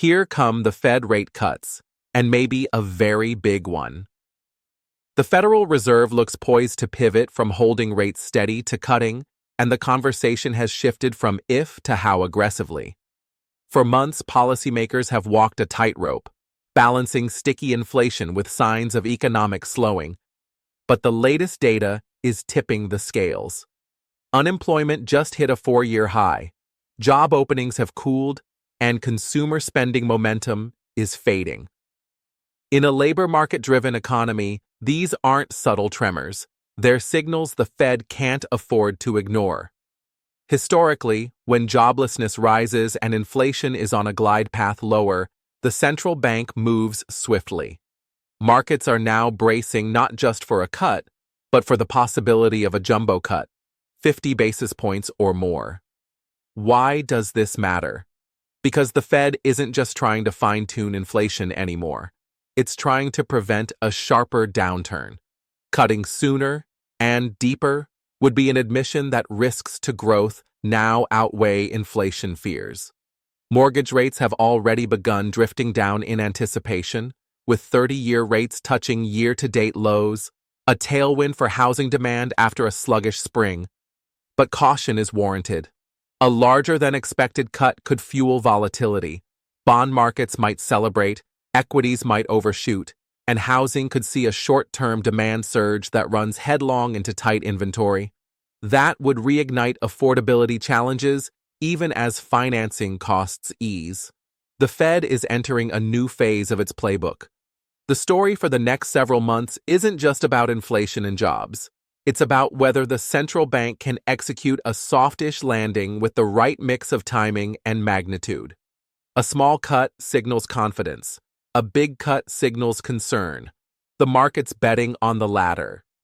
Here come the Fed rate cuts, and maybe a very big one. The Federal Reserve looks poised to pivot from holding rates steady to cutting, and the conversation has shifted from if to how aggressively. For months, policymakers have walked a tightrope, balancing sticky inflation with signs of economic slowing. But the latest data is tipping the scales. Unemployment just hit a 4-year high, job openings have cooled, and consumer spending momentum is fading. In a labor market-driven economy, these aren't subtle tremors. They're signals the Fed can't afford to ignore. Historically, when joblessness rises and inflation is on a glide path lower, the central bank moves swiftly. Markets are now bracing not just for a cut, but for the possibility of a jumbo cut, 50 basis points or more. Why does this matter? Because the Fed isn't just trying to fine-tune inflation anymore. It's trying to prevent a sharper downturn. Cutting sooner and deeper would be an admission that risks to growth now outweigh inflation fears. Mortgage rates have already begun drifting down in anticipation, with 30-year rates touching year-to-date lows, a tailwind for housing demand after a sluggish spring. But caution is warranted. A larger-than-expected cut could fuel volatility. Bond markets might celebrate, equities might overshoot, and housing could see a short-term demand surge that runs headlong into tight inventory. That would reignite affordability challenges even as financing costs ease. The Fed is entering a new phase of its playbook. The story for the next several months isn't just about inflation and jobs. It's about whether the central bank can execute a softish landing with the right mix of timing and magnitude. A small cut signals confidence. A big cut signals concern. The market's betting on the latter.